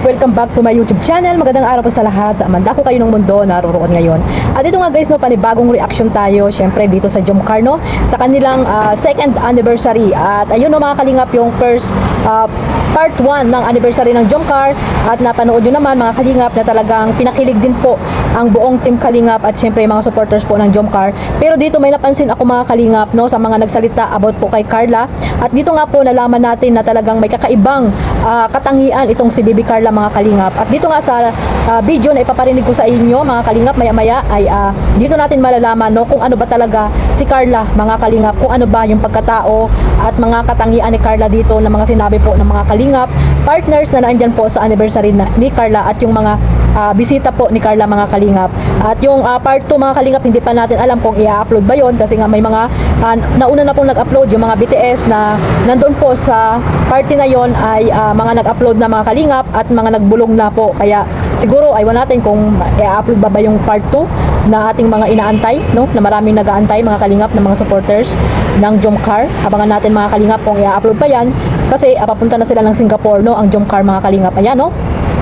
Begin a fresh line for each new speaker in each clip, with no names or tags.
Welcome back to my YouTube channel. Magandang araw po sa lahat. Sa amanda ko kayo ng mundo, naroroon ngayon. At ito nga guys, no, panibagong reaction tayo. Syempre dito sa Jomcar, no, sa kanilang second anniversary. At ayun, no, mga kalingap, yung first part 1 ng anniversary ng Jomcar. At napanood nyo naman mga kalingap na talagang pinakilig din po ang buong team Kalingap at syempre mga supporters po ng Jomcar. Pero dito may napansin ako mga kalingap, no, sa mga nagsalita about po kay Carla. At dito nga po nalaman natin na talagang may kakaibang katangian itong si Bibi Carla mga kalingap. At dito nga sa video na ipaparinig ko sa inyo mga kalingap, maya-maya ay dito natin malalaman, no, kung ano ba talaga si Carla mga kalingap, kung ano ba yung pagkatao at mga katangian ni Carla dito na mga sinabi po ng mga kalingap partners na naandyan po sa anniversary ni Carla at yung mga bisita po ni Carla mga kalingap. At yung part 2 mga kalingap, hindi pa natin alam kung i-upload ba yon kasi nga may mga nauna na pong nag-upload yung mga BTS na nandun po sa party na yon ay mga nag-upload na mga kalingap at mga nagbulong na po. Kaya siguro aywan natin kung i-upload ba yung part 2 na ating mga inaantay, no, na maraming nag-aantay mga kalingap ng mga supporters ng Jomcar. Abangan natin mga kalingap kung i-upload pa yan kasi papunta na sila ng Singapore, no, ang Jomcar mga kalingap. Ayan, no.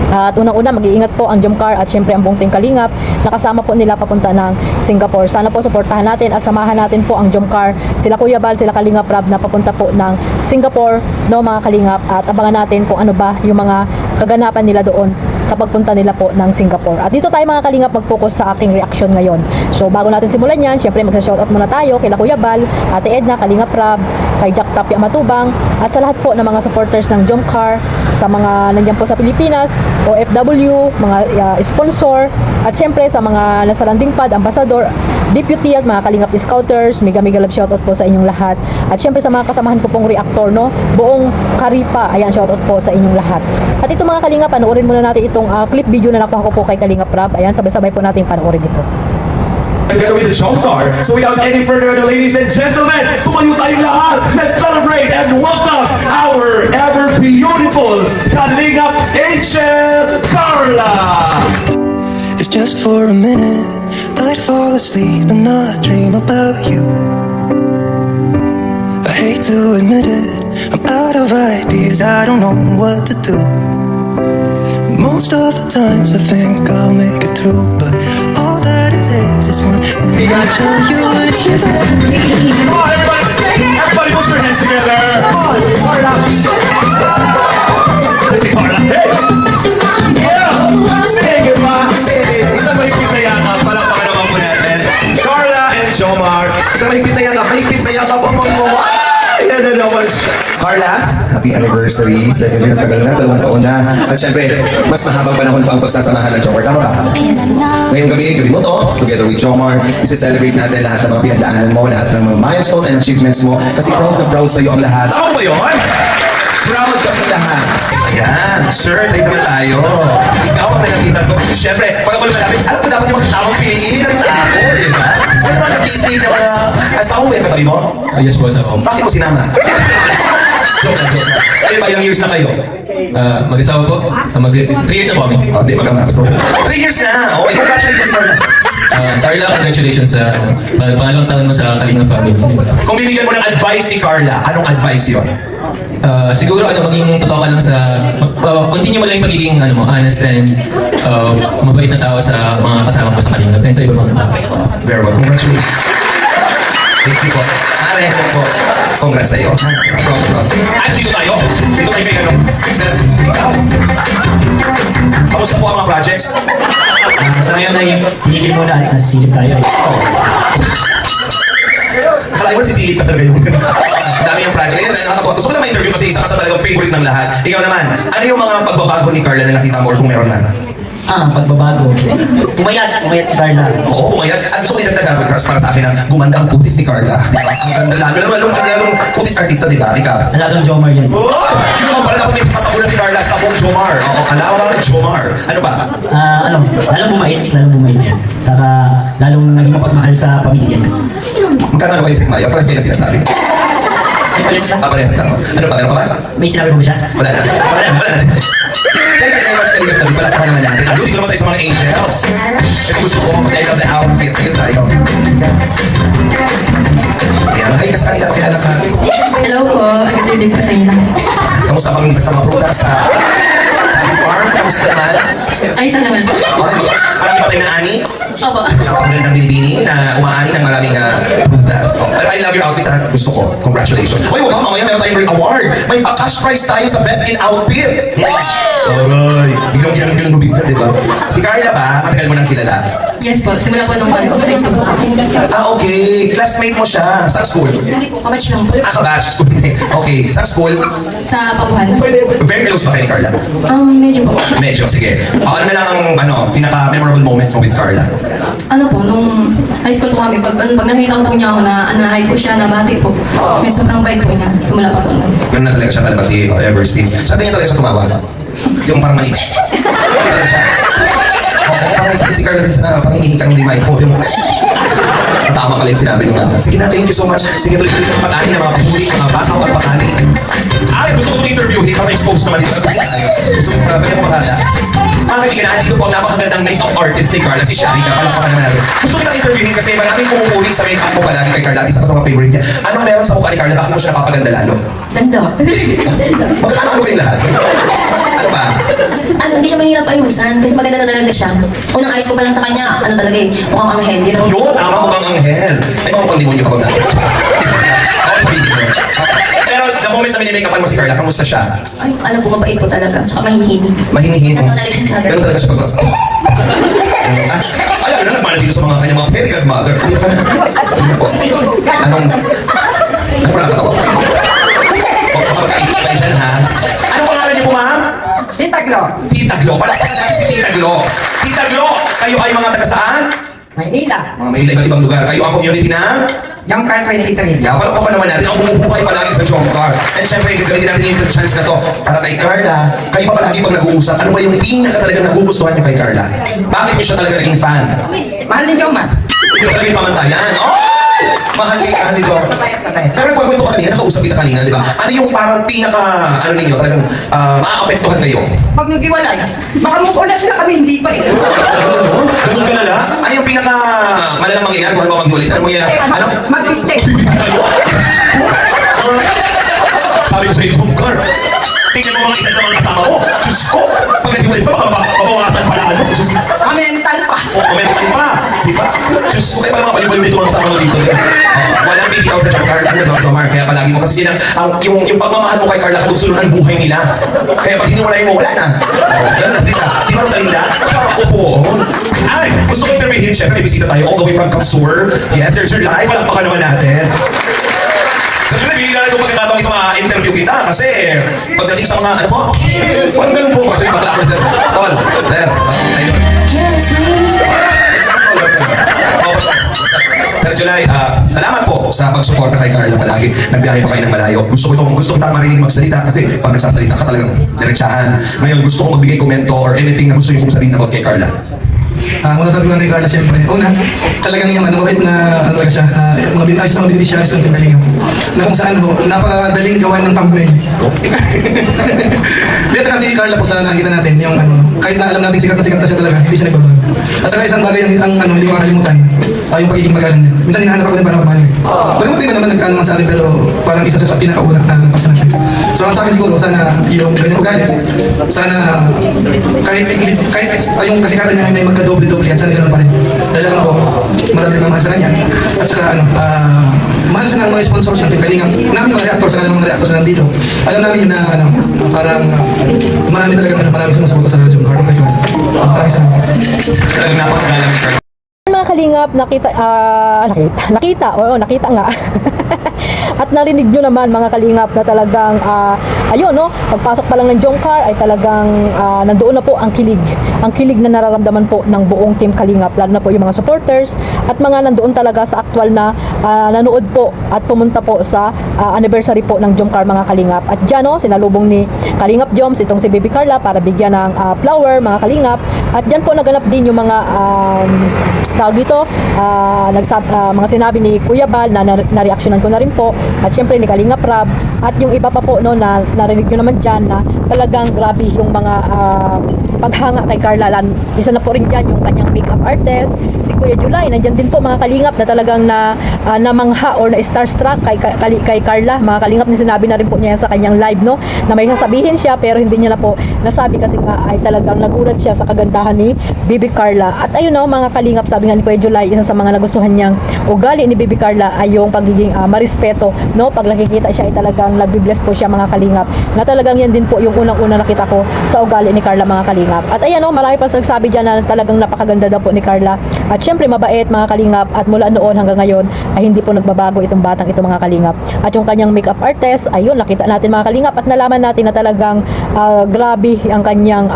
At unang-una, mag-iingat po ang Jomcar at syempre ang buong team Kalingap. Nakasama po nila papunta ng Singapore. Sana po suportahan natin at samahan natin po ang Jomcar. Sila Kuya Bal, sila Kalingap Rab na papunta po ng Singapore, no, mga Kalingap. At abangan natin kung ano ba yung mga kaganapan nila doon sa pagpunta nila po ng Singapore. At dito tayo mga Kalingap mag-focus sa aking reaction ngayon. So bago natin simulan yan, syempre magsa-shoutout muna tayo kay Kuya Bal, Ate Edna, Kalingap Rab, kay Jack Tapia Matubang, at sa lahat po ng mga supporters ng Jomcar, sa mga nandiyan po sa Pilipinas, OFW, mga sponsor, at syempre sa mga nasa landing pad, ambassador, deputy at mga Kalingap Scouters, mega love shoutout po sa inyong lahat. At syempre sa mga kasamahan ko pong reactor, no, buong Karipa, ayan, shoutout po sa inyong lahat. At ito mga Kalingap, panoorin muna natin itong clip video na nakuha ko po kay Kalingap Rab. Ayan, sabay-sabay po natin panoorin ito.
Together with the Jomcar. So without any further ado, ladies and gentlemen, tumayo tayong lahat. Let's celebrate and welcome our ever beautiful Kalingap Angel Carla.
If just for a minute I'd fall asleep and not dream about you. I hate to admit it, I'm out of ideas, I don't know what to do. Most of the times I think I'll make it through, but all that it takes is one thing to tell you and it's just
Oh, everybody put your hands together. Carla. Carla. Hey. Yeah. Sige pa. Isang mahigpit na yata. Palakpakan naman po natin. Carla and Jomar. Isang mahigpit na yata. Mahigpit na yata. Yan na naman siya. Carla, happy anniversary. Second year, tagal na, 2 taon na. At syempre, mas mahabang panahon pa ang pagsasamahan ng Jomar. Tama ba? Ngayong gabi mo to, together with Jomar, isi-celebrate natin lahat ng mga pinagdaanan mo, lahat ng mga milestone and achievements mo. Kasi proud na proud sa'yo ang lahat. Tama ba yun? Proud kami lahat. Ayan, sir, tayo naman tayo. Ikaw ang nalapitan ko. Siyempre, pag ako malapit, alam ko dapat yung mga taong piliin ng tao, di ba? Ano naman ang-kisay na mga asawa mo yung katabi mo?
Yes po, sa home.
Bakit mo sinama? Joke. Ano ba, ilang years na kayo?
Mag-asawa po. 3 years na po kami.
Oh, di, magkamakas mo. 3 years na! Okay, congratulations, Carla.
Carla, congratulations sa pangalawang taon mo sa Kalingap family.
Kung bibigyan mo ng advice si Carla, anong advice yun?
Siguro maging totoo ka lang sa continue mo lang yung pagiging honest and mabait na tao sa mga kasama mo sa Kalingap and sa iba mga tao.
Very well, congratulations. Thank you po. Are, po. Congrats sa'yo. At dito tayo. Dito kayo kayo. Sir, ikaw. Kamusta po ang mga projects?
Sa ngayon ay hinigil muna at nasisilip tayo.
Akala mo sisihip ka sa ganyan. Ang dami yung project. Ngayon, nakakapot. Gusto ko na ma-interview kasi isa ka sa talagang favorite ng lahat. Ikaw naman, ano yung mga pagbabago ni Carla na nakita mo or kung meron na?
Pagbabago. Pumayat si Carla.
Oo, pumayat. Ang gusto ko idagdagan para sa akin na gumanda ang putis ni Carla. Ang ganda lang. Lalong putis artista, di ba? Ikaw.
Alatong Jomar yan.
Oh! Hindi naman pala dapat may pasabuna si Carla sa buong Jomar. Oo, alawa ng Jomar. Ano ba?
Lalong bumait yan. Saka lalong naging mapagmahal sa pamilya.
Magkano kayo si Maya? Para sila sinasabi.
May pares ba?
Pares lang. Ano pa? Ano pa ba?
May sinabi mo ba siya?
Wala na.
Wala na.
Wala na. Thank you very much, Kalingap. Tabi pala tayo naman natin. Dito naman tayo sa mga angels. Ito gusto ko kasi I love the outfit. Tingin tayo. Ayan, hi ka sa kanila. Kilala ka.
Hello po, good evening po sa inyo.
Kamusta kami sa mga prutas sa farm? Kamusta naman?
Ay, saan naman po?
Marami pa tayo na ani?
Opo.
Ang gandang binibini na umaani ng maraming prutas. Pero I love your outfit ha. Gusto ko. Congratulations. Uy, wag ka mamaya meron tayong award. May cash prize tayo sa Best in Outfit. Aray. Biglang ganun bigla, di ba? Si Carla ba? Matagal mo nang kilala?
Yes po, simula po nung high school.
Ah, okay. Classmate mo siya. Sa school?
Hindi po, kabatch lang po.
Ah, kabatch school. Okay. Sa school?
Sa Pabuhan.
Very close ba kayo ni Carla?
Medyo po.
Medyo, sige. Ano na lang ang pinaka-memorable moments mo with Carla?
Ano po, nung high school po kami, pag nakita ko po niya ako na anahay po siya, nabati po. May sobrang bait po niya. Simula pa po nun.
Ganun na talaga siya kalabati ever since. Sa tingin talaga siya tumawa. Yung parang mali. Talaga siya. Parang isipin si Carla minsan na pangingihikan hindi maipo. Tama pala yung sinabi ng mama. Sige na, thank you so much. Sige, tuloy-tuloy ng pag-ani ng mga pahuli, mga bakaw at pakani. Ay, gusto ko interviewin para expose naman dito. Gusto ko para mo makada. Mga kaibigan, nandito po ang napakagandang makeup artist ni Carla, si Sharika. Palakpakan naman natin. Gusto ko lang interviewin kasi maraming pumupuri sa makeup mo palagi kay Carla. Isa pa sa mga favorite niya. Anong meron sa mukha ni Carla? Bakit mo siya napapaganda lalo?
Ganda.
Magkano kayong lahat? Ano ba?
Hindi siya mahirap ayusan kasi maganda na talaga siya. Unang ayos ko pa lang sa kanya, ano talaga eh, mukhang anghel. You know?
Yun, tama ko bang anghel? Ay, mga pang-demonyo ka ba na? Ako sabihin mo. Pero the moment na minimake-upan mo si Carla, kamusta siya?
Ay, alam ko, mabait po talaga. Tsaka mahinhin.
Mahinihin.
Ganun
Ganun talaga siya pag... Alam na, nagmana dito sa mga kanyang mga very godmother. Hindi ka na. Sige po. Anong pala katawa? O, makapag-ibig kayo dyan, ha? Anong pangalan niyo po, ma'am?
Tita Glo,
Tita Glo. Palakpakan natin si Tita Glo. Tita Glo, kayo ay mga taga saan?
Maynila,
Mga may iba't ibang lugar. Kayo ang community na?
Young Car 23.
Kaya palakpakan naman natin ang bumubuhay palagi sa Jomcar. And syempre, gagamitin natin yung chance na to para kay Carla. Kayo pa palagi pag nag-uusap, ano ba yung pinaka talagang nagugustuhan niyo kay Carla? Bakit niyo siya talaga naging fan?
Mahal ni Joma.
Hindi talaga yung pamantayan. Oh! Mahal ni Dom. Pero nagkwento ka kanina, nakausap kita kanina, di ba? Ano yung parang pinaka, ano ninyo, talagang maaapektuhan kayo?
Pag naghiwalay, baka move on na sila kami, hindi pa eh.
Ganun ka lala? Ano yung pinaka malalang mangyayari kung ano ba maghiwalay? Ano mangyayari? Ano?
Mag-picture.
Kayo? Sabi ko sa iyo, Car, tingnan mo mga edad ng mga kasama mo. Diyos ko, pag naghiwalay pa, baka mabawasan pala ano. Diyos ko.
Mental pa.
O, mental pa. Di ba? Diyos ko, kaya parang mapalibol dito mga kasama mo dito. Walang bigyan sa Jomcar, ano daw, Jomar, kaya palagi mo kasi yung pagmamahal mo kay Carla, kadugsunod ng buhay nila. Kaya pag hiniwalay mo, wala na. Ganun na sila. Di ba, Rosalinda? Opo. Ay, gusto ko interviewin, syempre, may bisita tayo all the way from Kamsur. Yes, Sir July, palakpakan naman natin. So, syempre, bigyan na itong pagkakataong ito ma-interview kita kasi pagdating sa mga, ano po? Huwag ganun po kasi bakla ko, Sir. Tol, Sir. Ayun. Sir July, salamat po sa pagsuporta kay Carla palagi. Nagbiyahe pa kayo ng malayo. Gusto kita marinig magsalita kasi pag nagsasalita ka talagang diretsahan. Ngayon, gusto ko magbigay komento or anything na gusto niyo kong sabihin about kay Carla.
Muna sabi ko kay Carla, siyempre, una, talagang yung mabait na, ano talaga siya, ayos na mabibig siya, ayos na pinalingam. Na kung saan ho, napakadaling gawan ng thumbnail. At saka si Carla po sa nakita natin, yung kahit na alam natin sikat na siya talaga, hindi siya nagbabago. At saka isang bagay hindi ko makalimutan, yung pagiging magalang niya. Minsan hinahanap ako din para magmahal. Bagamat iba naman nagkano sa akin, pero parang isa sa pinakauna na nagpasa natin. So ang sa akin siguro, sana yung ganyan ugali, sana kahit yung kasikatan niya may magka-doble-doble yan, sana ganoon pa rin. Dahil alam ko, marami naman mahal sa kanya. At saka mahal siya ng mga sponsors natin, kalingap. Namin mga reactors, sana mga reactors na nandito. Alam namin yun na, parang marami talagang sumusuporta sa Jomcar. Maraming salamat.
Talagang napakagalang ni Carla.
Mga kalingap, nakita nga. At narinig nyo naman mga kalingap na talagang ayun no, pagpasok pa lang ng Jomcar ay talagang nandoon na po ang kilig na nararamdaman po ng buong team Kalingap, lalo na po yung mga supporters at mga nandoon talaga sa actual na nanood po at pumunta po sa anniversary po ng Jomcar mga Kalingap. At dyan no, sinalubong ni Kalingap Joms itong si Baby Carla para bigyan ng flower mga Kalingap. At dyan po naganap din yung mga tawag dito, mga sinabi ni Kuya Bal na nareaksyonan ko na rin po. At syempre ni Kalingap Rab at yung iba pa po no na narinig nyo naman dyan na talagang grabe yung mga paghanga kay Carla. Isa na po rin dyan yung kanyang makeup artist, si Kuya July. Nandyan din po mga kalingap na talagang namangha or na starstruck kay Carla. Mga kalingap na sinabi na rin po niya sa kanyang live, no, na may sasabihin siya pero hindi niya na po nasabi kasi nga ay talagang nagulat siya sa kagandahan ni Bibi Carla. At ayun, no, mga kalingap, sabi nga ni Kuya July, isa sa mga nagustuhan niyang ugali ni Bibi Carla ay yung pagiging marespeto, no. Pag nakikita siya ay talagang nagbi-bless po siya, mga kalingap, na talagang yan din po yung unang-una nakita ko sa ugali ni Carla, mga kalingap. At ayan, no, marami pa nagsabi dyan na talagang napakaganda daw po ni Carla. At syempre mabait, mga kalingap, at mula noon hanggang ngayon ay hindi po nagbabago itong batang ito, mga kalingap. At yung kanyang makeup artist, ayun, nakita natin, mga kalingap, at nalaman natin na talagang grabe ang kanyang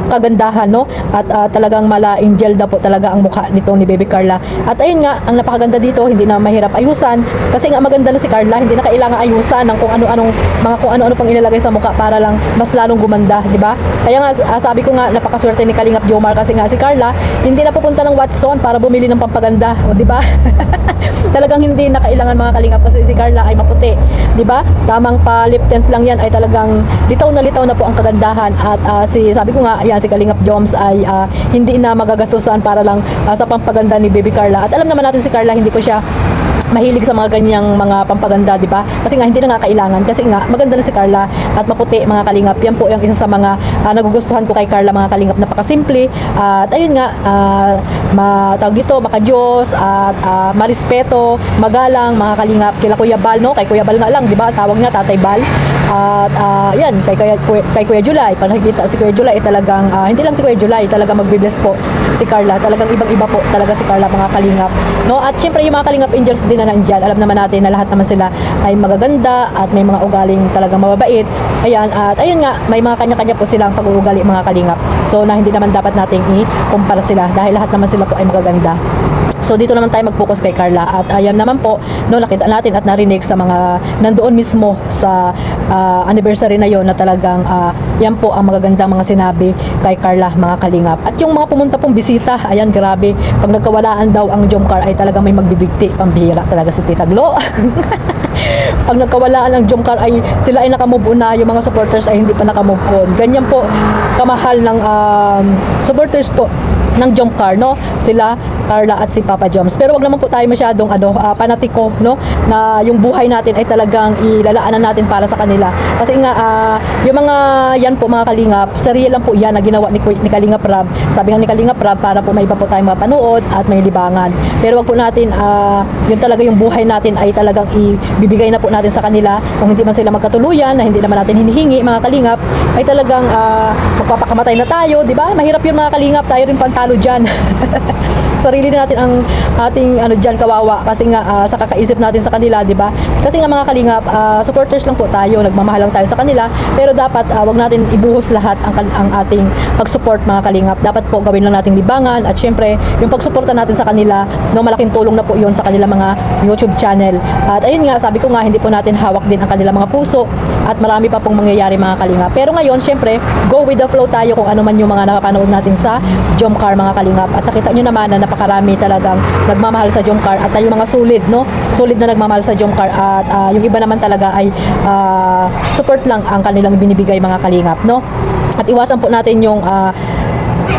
kagandahan, no. At talagang mala angel daw po talaga ang mukha nito ni Baby Carla. At ayun nga, ang napakaganda dito, hindi na mahirap ayusan kasi nga maganda na si Carla, hindi na kailangan ayusan ng kung ano-ano pang ilalagay sa mukha para lang mas lalong gumanda, di ba? Kaya nga sabi ko nga, napakaswerte ni Kalingap Jomar kasi nga si Carla hindi na pupunta ng Watson para bumili ng pampaganda, o di ba? Talagang hindi na kailangan, mga kalingap, kasi si Carla ay maputi, di ba? Tamang pa lip tint lang yan ay talagang litaw na po ang kagandahan. At sabi ko nga, yan, si Kalingap Joms ay hindi na magagastusan para lang sa pampaganda ni Baby Carla. At alam naman natin si Carla, hindi ko siya mahilig sa mga ganyang mga pampaganda, di ba? Kasi nga hindi na nga kailangan, kasi nga maganda na si Carla at maputi, mga kalingap. Yan po yung isa sa mga nagugustuhan ko kay Carla, mga kalingap. Napakasimple at ayun nga, tawag dito, makadiyos at marespeto, magalang, mga kalingap. Kila Kuya Bal, no? Kay Kuya Bal nga lang, di ba? Tawag niya Tatay Bal. At yan, kay Kuya July, pag nakikita si Kuya July, talagang hindi lang si Kuya July, talagang magbibless po si Carla. Talagang ibang-iba po talaga si Carla, mga kalingap, no? At syempre yung mga kalingap angels din na nandyan, alam naman natin na lahat naman sila ay magaganda at may mga ugaling talagang mababait. Ayan, at ayun nga, may mga kanya-kanya po silang pag-uugali, mga kalingap. So na hindi naman dapat nating i-kumpara sila dahil lahat naman sila po ay magaganda. So dito naman tayo mag-focus kay Carla. At ayan naman po, no, nakita natin at narinig sa mga nandoon mismo sa anniversary na yon na talagang yan po ang magagandang mga sinabi kay Carla, mga kalingap. At yung mga pumunta pong bisita, ayan, grabe, pag nagkawalaan daw ang Jomcar ay talagang may magbibigti. Pambihira talaga si Tita Glo. Pag nagkawalaan ng Jomcar ay sila ay nakamove on na, yung mga supporters ay hindi pa nakamove on. Ganyan po kamahal ng supporters po ng Jomcar, no? Sila Carla at si Papa Joms. Pero wag naman po tayo masyadong panatiko, no, na yung buhay natin ay talagang ilalaanan natin para sa kanila. Kasi nga yung mga yan po, mga kalingap, serial lang po yan na ginawa ni Kalingap Rab. Sabi nga ni Kalingap Rab, para po may iba po tayong mapanood at may libangan. Pero wag po natin yun talaga yung buhay natin ay talagang ibibigay na po natin sa kanila. Kung hindi man sila magkatuluyan, na hindi naman natin hinihingi, mga kalingap, ay talagang magpapakamatay na tayo, di ba? Mahirap yun, mga kalingap, tayo rin pantalo dyan. Sarili na natin ang ating dyan kawawa kasi nga sa kakaisip natin sa kanila, di ba? Kasi nga, mga kalingap, supporters lang po tayo, nagmamahal lang tayo sa kanila, pero dapat wag natin ibuhos lahat ang ating pag-support, mga kalingap. Dapat po gawin lang nating libangan at syempre yung pagsuporta natin sa kanila, no, malaking tulong na po yun sa kanila mga YouTube channel. At ayun nga, sabi ko nga, hindi po natin hawak din ang kanila mga puso at marami pa pong mangyayari, mga kalingap. Pero ngayon, syempre, go with the flow tayo kung ano man yung mga nakapanood natin sa Jomcar, mga kalingap. At nakita nyo naman na napakarami talagang nagmamahal sa Jomcar at yung mga solid, no? Solid na nagmamahal sa Jomcar at yung iba naman talaga ay support lang ang kanilang binibigay, mga kalingap, no? At iwasan po natin yung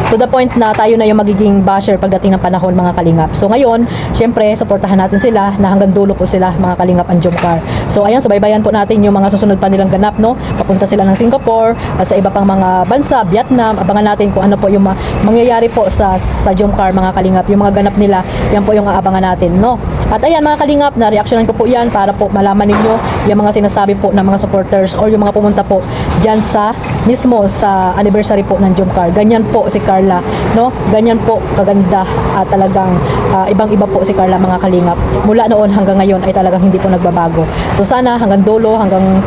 to the point na tayo na yung magiging basher pagdating ng panahon, mga kalingap. So ngayon, syempre, supportahan natin sila na hanggang dulo po sila, mga kalingap, ang Jomcar. So ayan, subaybayan po natin yung mga susunod pa nilang ganap, no? Papunta sila ng Singapore at sa iba pang mga bansa, Vietnam. Abangan natin kung ano po yung mangyayari po sa Jomcar, mga kalingap. Yung mga ganap nila, yan po yung aabangan natin, no? At ayan, mga kalingap, na-reactionan ko po yan para po malaman ninyo yung mga sinasabi po ng mga supporters or yung mga pumunta po dyan sa mismo sa anniversary po ng Jomcar. Ganyan po si Carla, no? Ganyan po kaganda at talagang ibang-iba po si Carla, mga kalingap. Mula noon hanggang ngayon ay talagang hindi po nagbabago. So sana hanggang dulo, hanggang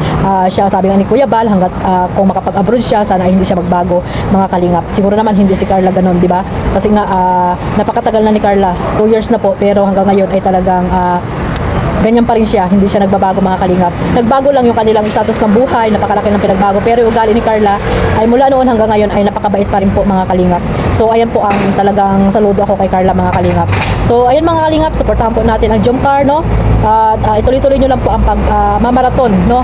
siya, sabi nga ni Kuya Bal, hanggat kung makapag-abroad siya, sana ay hindi siya magbago, mga kalingap. Siguro naman hindi si Carla ganun, di ba? Kasi nga napakatagal na ni Carla, 2 years na po, pero hanggang ngayon ay talagang ganyan pa rin siya, hindi siya nagbabago, mga kalingap. Nagbago lang yung kanilang status ng buhay, napakalaki ng pinagbago, pero yung ugali ni Carla ay mula noon hanggang ngayon ay napakabait pa rin po, mga kalingap. So ayan po ang talagang saludo ako kay Carla mga kalingap. So ayun mga kalingap, supportahan po natin ang Jomcar, no? At ituloy-tuloy nyo lang po ang marathon, no?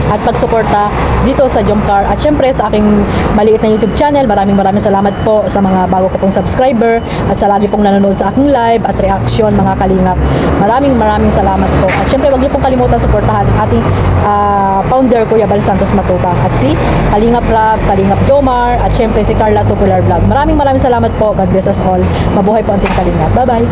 At pagsuporta dito sa Jomcar. At syempre sa aking maliit na YouTube channel, maraming salamat po sa mga bago ko pong subscriber at sa lagi pong nanonood sa aking live at reaction mga kalingap. Maraming salamat po. At syempre wag niyo pong kalimutan suportahan ang ating founder Kuya Bal Santos Matubang at si Kalingap Rab, Kalingap Jomar at syempre si Carla Tubular Vlog. Maraming salamat po. God bless us all. Mabuhay po ang ating Kalingap. Bye-bye.